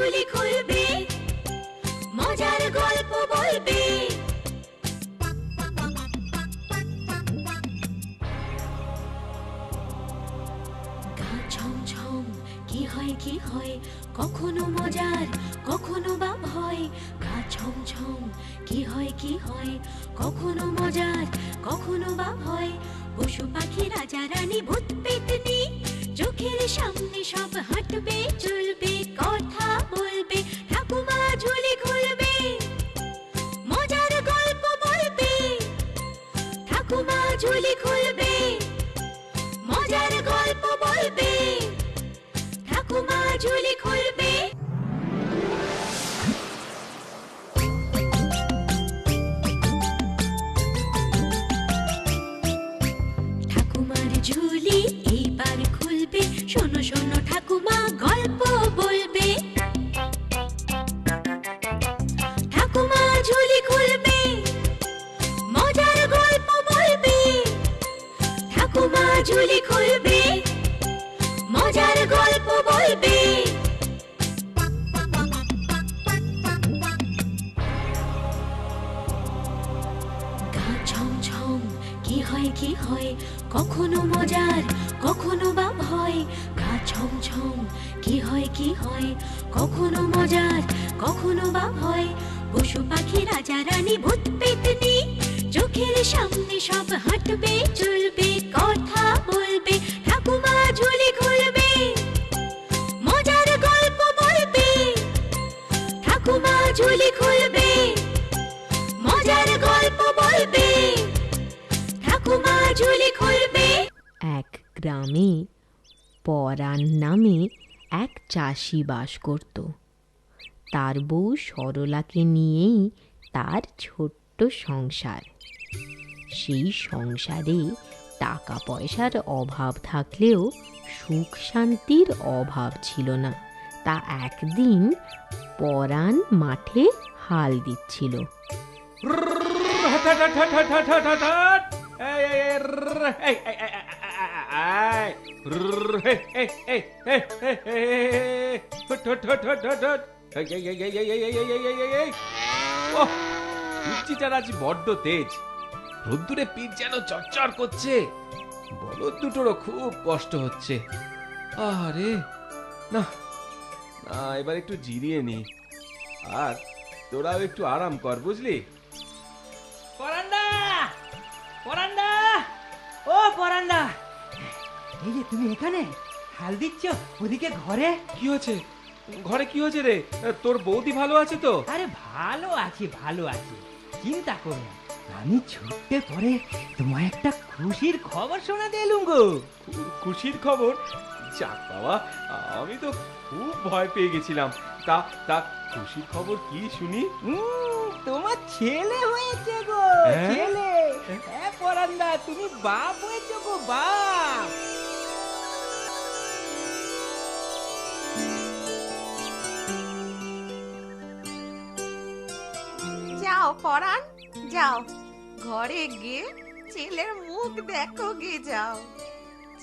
ঝুলি খুলবে, মজার গল্প বলবে। গা ছমছম কি হয় কি হয়, কখনো মজার কখনো বা ভয়। গা ছমছম কি হয় কি হয়, কখনো মজার কখনো বা ভয়। পশু পাখি রাজা রানী ভূত পেতনি, চোখের সামনে সব হাঁটবে চলবে, কথা বলবে, ঠাকুমা ঝুলি খুলবে, মজার গল্প বলবে। ঠাকুমা ঝুলি খুলবে, মজার গল্প বলবে। ঠাকুমা ঝুলি খুলবে। ঠাকুমার ঝুলি এইবার খুলবে, শোনো শোনো ঠাকুমা গল্প বলবে। ঠাকুমা ঝুলি খুলবে, মজার গল্প বলবে। ঠাকুমা ঝুলি খুলবে, মজার গল্প বলবে। গা ছমছম কি হয় কি হয়, কখনো মজার কখনো বা ভয়। গা ছমছম কি হয় কি হয়, কখনো মজার কখনো বা ভয়। পশু পাখি রাজা রানী ভূত পেতনি, চোখের সামনে সব হাঁটবে চলবে, কথা বলবে। ঠাকুমা ঝুলি খুলবে, মজার গল্প বলবে। ঠাকুমা ঝুলি খুলবে, মজার গল্প বলবে। ঠাকুমা ঝুলি খুলবে। এক গ্রামে পরাণ নামে এক চাষি বাস করত। তার বউ সরলাকে নিয়েই তার ছোট্ট সংসার। সেই সংসারে টাকা পয়সার অভাব থাকলেও সুখ শান্তির অভাব ছিল না। তা একদিন পরাণ মাঠে হাল দিচ্ছিল। সূর্যিটার আজ বড্ড তেজ, রোদ্দুরে পিঠ যেন চড়চড় করছে। বলদ দুটোরও খুব কষ্ট হচ্ছে। আরে না না, এবার একটু জিরিয়ে নি, আর তোরাও একটু আরাম কর, বুঝলি? পরান্ডা, পরান্ডা, ও পরান্ডা, এই যে তুমি এখানে হাল দিচ্ছ, ওদিকে ঘরে? কি হয়েছে? ঘরে কি হয়েছে রে? তোর বৌদি ভালো আছে তো? আরে ভালো আছি ভালো আছি, চিন্তা করো না। আমি ছুটতে পরে তোমায় একটা খুশির খবর শোনাতে এলুম গো। খুশির খবর? যাক বাবা, আমি তো খুব ভয় পেয়ে গেছিলাম। তা তা খুশির খবর কি শুনি? তোমার ছেলে হয়েছে গো, হ্যাঁ? ছেলে। হ্যাঁ পরান্ডা, তুমি বাপ হয়েছো গো, বাপ। যাও পরাণ, যাও ঘরে গিয়ে ছেলের মুখ দেখো গে, যাও।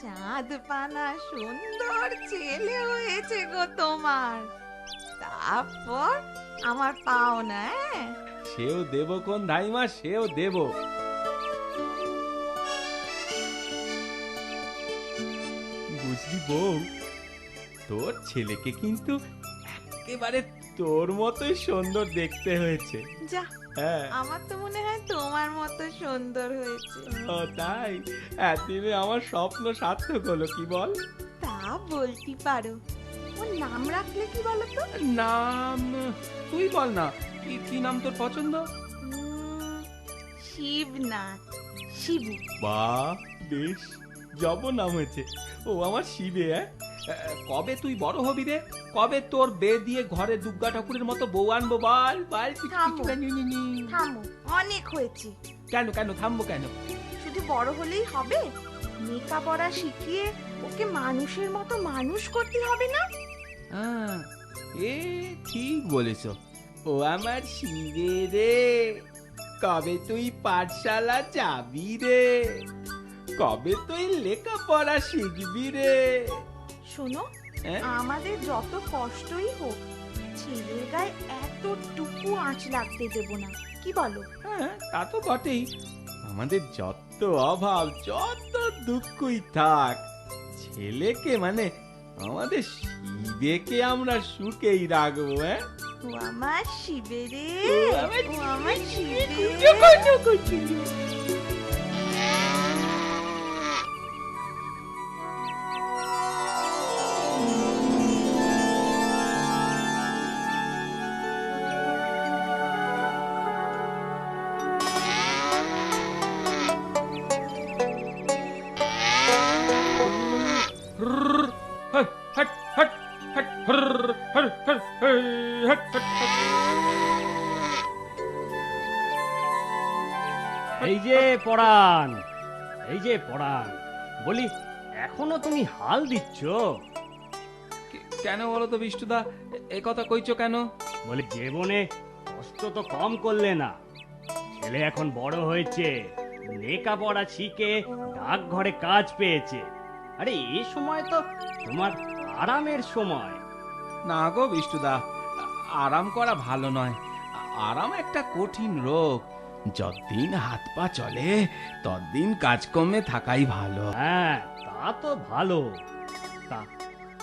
চাঁদ পানা সুন্দর ছেলে হয়েছে গো তোমার। তারপর আমার পাওনা। সেও দেব কোন ধাইমা, সেও দেব। বুঝলি বউ, তোর ছেলেকে কিন্তু একেবারে তোর মতোই সুন্দর দেখতে হয়েছে। যা, হ্যাঁ, আমার তো মনে হয় তোমার মতো সুন্দর হয়েছে। ও তাই? এতদিনে আমার স্বপ্ন সার্থক হলো, কি বল? তা বলতে পারো। ওর নাম রাখলে কি বলো তো? নাম তুই বল না, কি নাম তোর পছন্দ? শিবনাথ, শিবু। বাহ, বেশ জব নাম হয়েছে। ও আমার শিবে। কবে তুই বড় হবি রে? কবে তোর বে দিয়ে ঘরে দুর্গা ঠাকুরের মতো বউ আনবো? বল বল। থামো, থামো, অনেক হয়েছে। কেন কেন থামবো কেন? শুধু বড় হলেই হবে? লেখাপড়া শিখিয়ে ওকে মানুষের মতো মানুষ করতে হবে না? এ ঠিক বলেছ। ও আমার শিবে রে, কবে তুই পাঠশালা যাবি রে? কবে তুই লেখাপড়া শিখবি রে? শোনো, হ্যাঁ? আমাদের যত কষ্টই হোক, ছেলের গায়ে এতটুকু আঁচ লাগতে দেব না, কি বলো? হ্যাঁ, তা তো বটেই। আমাদের যত অভাব, যত দুঃখই থাক, ছেলেকে মানে আমাদের শিবেকে আমরা সুখেই রাখবো। হ্যাঁ, ও আমার শিবে রে, ও আমার ও আমার শিবে। হট, হট, হট, হট, হর, হর, হর, হর, হট, হট, হট। এই যে পরাণ, এই যে পরাণ, বলি এখনো তুমি হাল দিচ্ছ? কেন বলো তো বিষ্টুদা, এ কথা কইছো কেন? বলে জীবনে কষ্ট তো কম করলে না। ছেলে এখন বড় হয়েছে, লেখাপড়া শিখে ডাকঘরে কাজ পেয়েছে। আরে এই সময় তো তোমার আরামের সময়। না গো বিষ্টুদা, আরাম করা ভালো নয়। আরাম একটা কঠিন রোগ। যতদিন হাত পা চলে ততদিন কাজকর্মে থাকাই ভালো। হ্যাঁ, তা তো ভালো। তা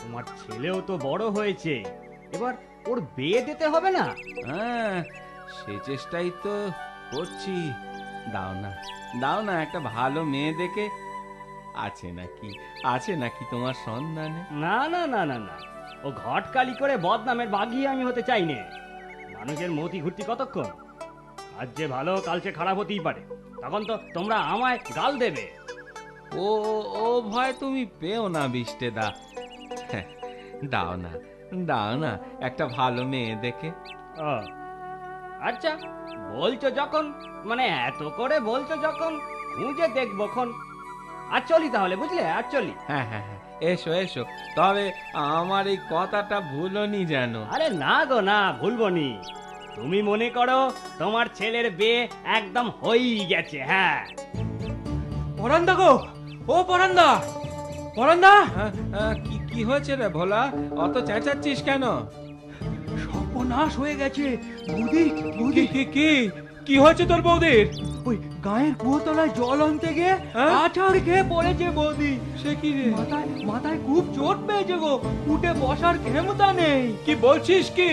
তোমার ছেলেও তো বড় হয়েছে, এবার ওর বিয়ে দিতে হবে না? হ্যাঁ, সে চেষ্টাই তো করছি। দাও না, দাও না একটা ভালো মেয়ে দেখে। আছে নাকি, আছে নাকি তোমার সন্ধানে? না না না না না, ও ঘটকালি করে বদনামের বাঘি আমি হতে চাই না। মানুষের মতি ঘুরতি কতক্ষণ? আজ যে ভালো কাল সে খারাপ হতেই পারে, তখন তো তোমরা আমায় গাল দেবে। ও ও ভয় তুমি পেও না বিষ্টেদা। হ্যাঁ, দাও না, দাও না একটা ভালো মেয়ে দেখে। ও, আচ্ছা বলছো যখন, মানে এত করে বলছো যখন, খুঁজে দেখবখন। আর চলি তাহলে, বুঝলে? আর চলি। হ্যাঁ হ্যাঁ হ্যাঁ, এসো এসো, তবে আমার এই কথাটা ভুলোনি যেন। আরে না গো না, ভুলবনি। তুমি মনে করো তোমার ছেলের বিয়ে একদম হয়েই গেছে। হ্যাঁ, পরান্দা গো, ও পরান্দা, পরান্দা। কি কি হয়েছে রে ভোলা, অত চেঁচাচ্ছিস কেন? সর্বনাশ হয়ে গেছে বৌদি, কি কি কি কি হয়েছে তোর বৌদির? ওই গায়ের কুয়োতলায় জল আনতে গিয়ে হ্যাঁ? আছাড় খেয়ে পড়েছে বৌদি। সে কি রে? মাথায় মাথায় খুব চোট পেয়েছে গো, উঠে বসার ক্ষমতা নেই। কি বলছিস কি?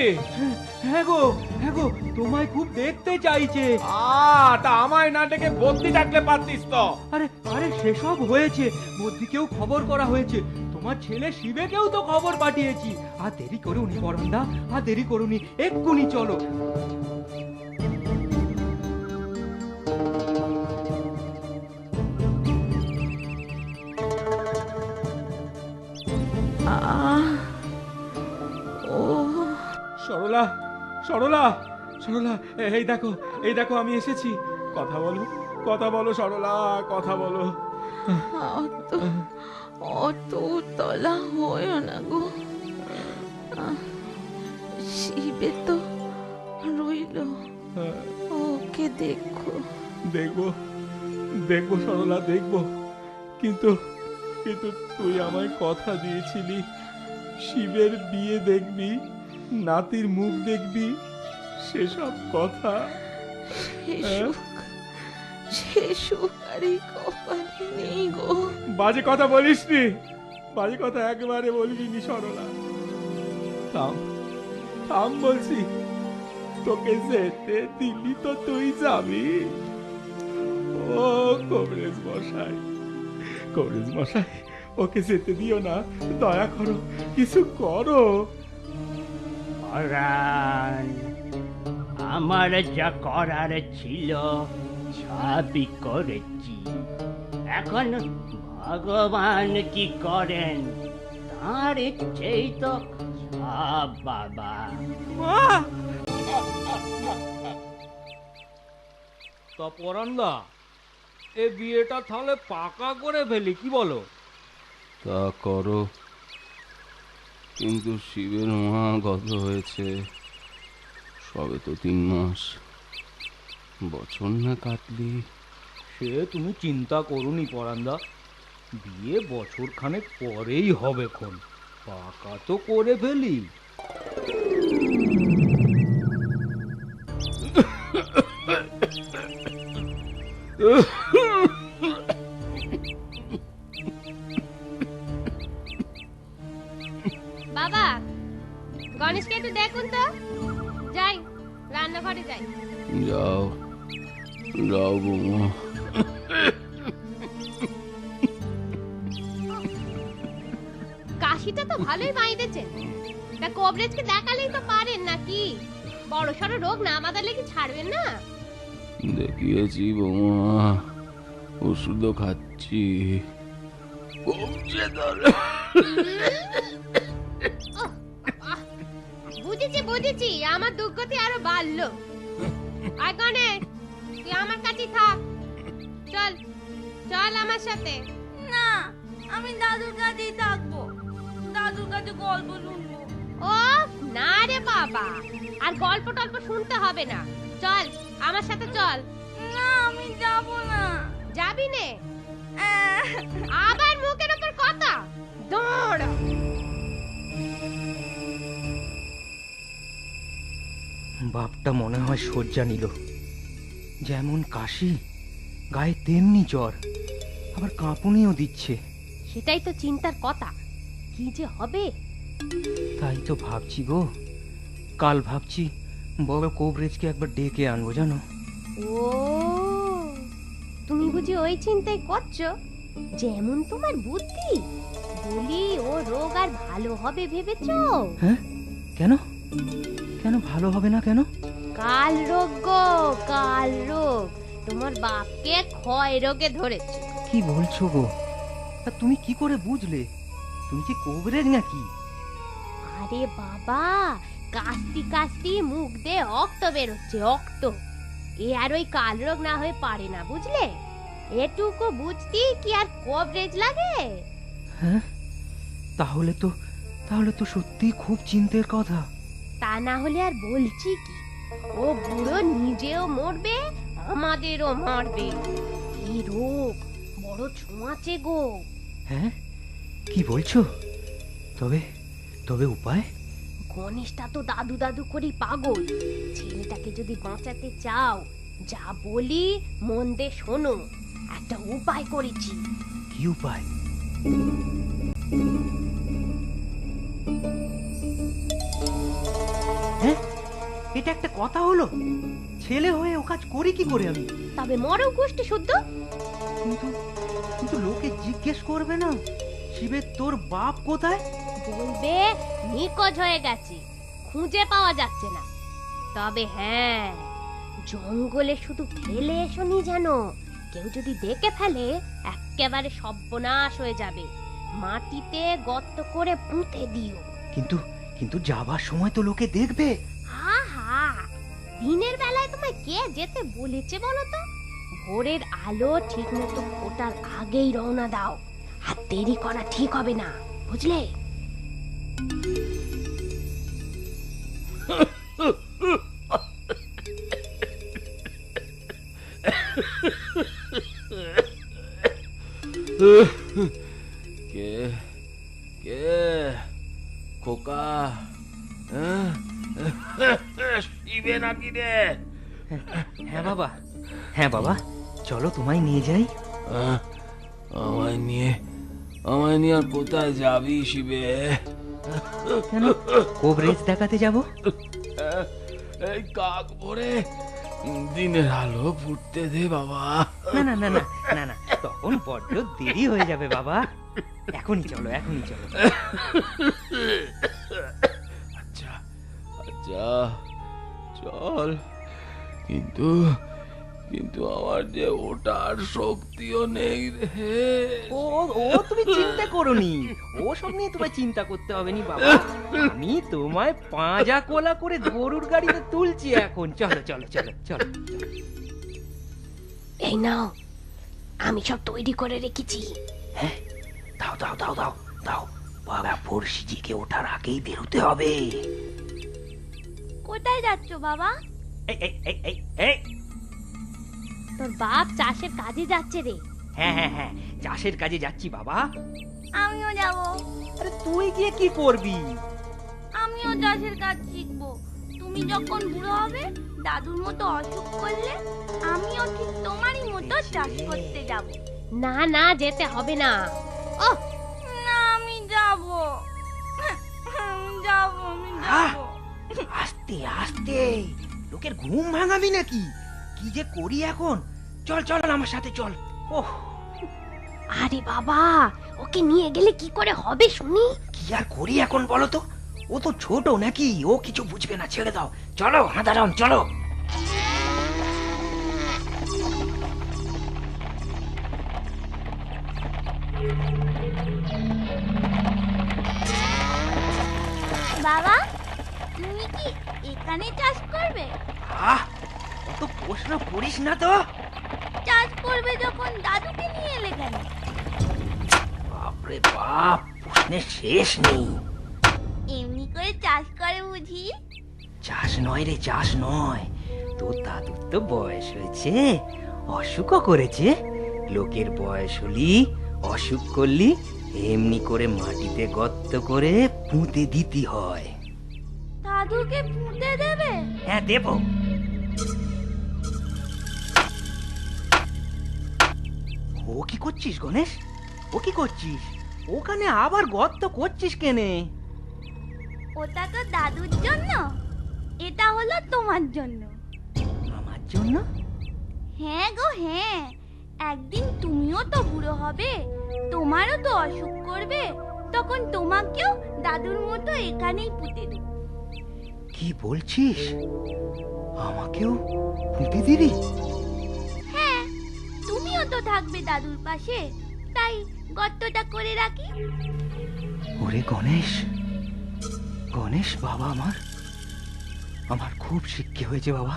হ্যাঁ গো, হ্যাঁ গো, তোমায় খুব দেখতে চাইছে। তা আমায় না ডেকে বদ্যি ডাকলে পারতিস তো। আরে আরে সেসব হয়েছে, বৌদিকেও খবর করা হয়েছে, তোমার ছেলে শিবেকেও তো খবর পাঠিয়েছি। আর দেরি করুনি পরান্দা, আর দেরি করুনি, এক্ষুনি চলো। সরলা, সরলা, সরলা, এই দেখো, এই দেখো আমি এসেছি। কথা বলো, কথা বলো সরলা, কথা বলো। অত অত তলা হয় না গো, শিবে তো রইল, ওকে দেখো। দেখবো, দেখবো সরলা, দেখবো, কিন্তু কিন্তু তুই আমায় কথা দিয়েছিলি শিবের বিয়ে দেখবি, নাতির মুখ দেখবি, সেসব কথা সে সুখ আর এই কপালে নেই গো। বাজে কথা বলিস নি, বাজে কথা একেবারে বলবি নি সরলা। থাম, থাম বলছি, তোকে যেতে দিলি তো তুই যাবি। ও কবরেজ মশাই, কবরেজ মশাই, ওকে যেতে দিও না, দয়া করো, কিছু করো। পরাণ, আমার যা করার ছিল সবই করেছি। এখন ভগবান কি করেন তার ইচ্ছেই তো সব। বাবা, তা পরান্দা, এ বিয়েটা তাহলে পাকা করে ফেলি, কি বলো? তা করো, কিন্তু শিবের মা গত হয়েছে সবে তো 3 মাস, বছর না কাটলি। সে তুমি চিন্তা করুনি পরান্দা, বিয়ে বছর খানেক পরেই হবে খন, পাকা তো করে ফেলি। বাবা, গণেশকে একটু দেখুন তো। যাই, রান্নাঘরে যাই। যাও যাও বৌমা। কাশিটা তো ভালোই বাইরেছেন। তা কবরেজকে দেখালেই তো পারেন নাকি? বড় সড়ো রোগ না বাঁধালে কি ছাড়বেন না? দেখিয়েছি বৌমা, ওষুধও খাচ্ছি, কমছে তার। বুঝেছি, আমার দুর্গতি আরো বাড়লো। আর গণেশ, তুই আমার কাছে থাক। চল চল আমার সাথে। না, আমি দাদুর কাছেই থাকবো। দাদুর কাছে গল্প শুনবো। ও না রে বাবা, আর গল্প টল্প শুনতে হবে না। চল আমার সাথে চল। না, আমি যাব না। যাবি নে? আবার মুখের উপর কথা। দৌড়। বাপটা মনে হয় শয্যা নিল। যেমন কাশি, গায়ে তেমনি জ্বর, আবার কাঁপুনিও দিচ্ছে। সেটাই তো চিন্তার কথা, কি যে হবে। তাই তো ভাবছি গো, কাল ভাবছি বড় কবরেজকে একবার ডেকে আনবো জানো। ও, তুমি বুঝি ওই চিন্তাই করছো? যেমন তোমার বুদ্ধি। বলি, ও রোগ আর ভালো হবে ভেবেছো? হ্যাঁ, কেন কেন ভালো হবে না কেন? কাল রোগ গো, কাল রোগ। তোমার বাপকে ক্ষয় রোগে ধরেছে। কি বলছো গো? তা তুমি কি করে বুঝলে? তুমি কি কবরেজ নাকি? আরে বাবা, কাশতি কাশতি মুখ দিয়ে রক্ত বেরোচ্ছে, রক্ত। এ আর ওই কাল রোগ না হয়ে পারে না, বুঝলে? এটুকু বুঝতে কি আর কবরেজ লাগে? হ্যাঁ, তাহলে তো সত্যি খুব চিন্তার কথা। তা না হলে আর বলছি কি, ও বুড়ো নিজেও মরবে, আমাদেরও মারবে। এই রোগ বড় ছোঁয়াচে গো। হ্যাঁ, কি বলছো? তবে উপায়? গণেশটা তো দাদু দাদু করি পাগল। ছেলেটাকে যদি বাঁচাতে চাও, যা বলি মন দিয়ে শোনো। একটা উপায় করেছি। কি উপায়? হ্যাঁ, এটা একটা কথা হলো? ছেলে হয়ে ও কাজ করি কি করে আমি? তবে মরও গোষ্ঠী শুদ্ধ। কিন্তু লোকে জিজ্ঞেস করবে না শিবের তোর বাপ কোথায়? বলবে নিখোঁজ হয়ে গেছে, খুঁজে পাওয়া যাচ্ছে না। তবে হ্যাঁ, জঙ্গলে শুধু ফেলে এসোনি যেন। কেউ যদি দেখে ফেলে, একেবারে সর্বনাশ হয়ে যাবে। মাটিতে গর্ত করে পুঁতে দিও। কিন্তু যাবার সময় তো লোকে দেখবে। আহা, দিনের বেলায় তোমায় কে যেতে বলেছে বলো তো? ভোরের আলো ঠিক মতো ফোটার আগেই রওনা দাও। আর দেরি করা ঠিক হবে না, বুঝলে? কে কে খোকা? শিবে নাকি রে? হ্যাঁ বাবা, চলো তোমায় নিয়ে যাই। আমায় নিয়ে আর কোথায় যাবি শিবে? কেন, কবরেজ দেখাতে যাব। এই কাক ভরে দিনের আলো ফুটতে দে বাবা। না, তখন বড্ড দেরি হয়ে যাবে বাবা। এখনই চলো। আচ্ছা চল, কিন্তু আমার যে ওটার শক্তিও নেই রে। ও তুমি চিন্তা করোনি, ও সব নিয়ে তোমায় চিন্তা করতে হবে নি বাবা। আমি তোমায় পাঁজা কোলা করে গরুর গাড়িতে তুলছি এখন। চলো। এই নাও, আমি সব তৈরি করে রেখেছি। হ্যাঁ, দাও। বাবা ফর্সিজিকে ওঠার আগেই বেরোতে হবে। কোথায় যাচ্ছ বাবা? এই তোর বাপ চাষের কাজে যাচ্ছে রে। হ্যাঁ, চাষের কাজে যাচ্ছি বাবা। আমিও যাব। আরে তুই গিয়ে কি করবি? আমিও চাষের কাজ শিখবো। তুমি তুমি যখন বুড়ো হবে, দাদুর মতো অসুখ করলে, আমিও ঠিক তোমারই মতো চাষ করতে যাব। না না, যেতে হবে না। ওহ, না আমি যাব, আমি যাব। আস্তে আস্তে, লোকের ঘুম ভাঙাবি নাকি? কি যে করি এখন? চল চল আমার সাথে চল। ওহ, আরে বাবা, ওকে নিয়ে গেলে কি করে হবে শুনি? কি আর করি এখন বলো তো? ও তো ছোট নাকি, ও কিছু বুঝবে না, ছেড়ে দাও। চলো হাঁদারাম, চলো। বাবা, তুমি কি এখানে চাষ করবে? আহ, অত প্রশ্ন করিস না তো। চাষ করবে যখন দাদুকে নিয়ে এলে কেন? বাপরে বাপ, প্রশ্নের শেষ নেই। এমনি করে চাষ করে বুঝি? চাষ নয় রে, চাষ নয়। তোর দাদুর তো বয়স হয়েছে, অসুখও করেছে। লোকের বয়স হলি, অসুখ করলি, এমনি করে মাটিতে গর্ত করে পুঁতে দিতে হয়। দাদুকে পুঁতে দেবে? হ্যাঁ, দেব। ও কি করছিস গণেশ? ও কি করছিস? ওখানে আবার গর্ত করছিস কেনে? ওটা তো দাদুর জন্য, এটা হলো তোমার জন্য। আমার জন্য? হ্যাঁ গো হ্যাঁ, একদিন তুমিও তো বুড়ো হবে, তোমারও তো অসুখ করবে, তখন তোমাকেও দাদুর মতো এখানেই পুঁতে দেব। কি বলছিস? আমাকেও পুঁতে দিবি? হ্যাঁ, তুমিও তো থাকবে দাদুর পাশে, তাই গর্তটা করে রাখি। ওরে গণেশ, গণেশ বাবা, আমার খুব শিক্ষা হয়েছে বাবা।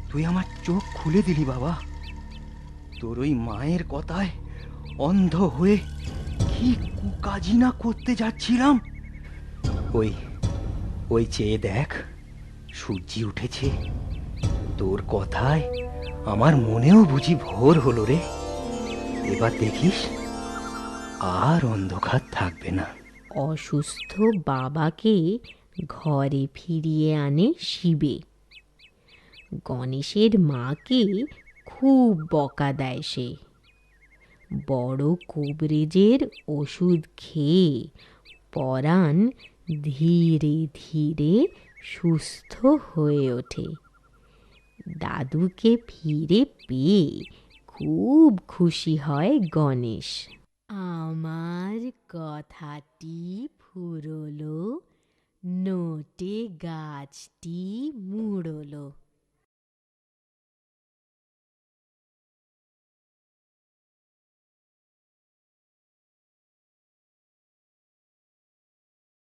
তুই আমার চোখ খুলে দিলি বাবা। তোর ওই মায়ের কথায় অন্ধ হয়ে কি কুকাজি না করতে যাচ্ছিলাম। ওই চেয়ে দেখ, সূর্যি উঠেছে। তোর কথায় আমার মনেও বুঝি ভোর হলো রে। এবার দেখিস, আর অন্ধকার থাকবে না। অসুস্থ বাবাকে ঘরে ফিরিয়ে আনে শিবে। গণেশের মাকে খুব বকা দেয় সে। বড় কবরেজের ওষুধ খেয়ে পরাণ ধীরে ধীরে সুস্থ হয়ে ওঠে। দাদুকে ফিরে পেয়ে খুব খুশি হয় গণেশ। আমার কথাটি ফুরলো, নোটে গাছটি মুড়লো।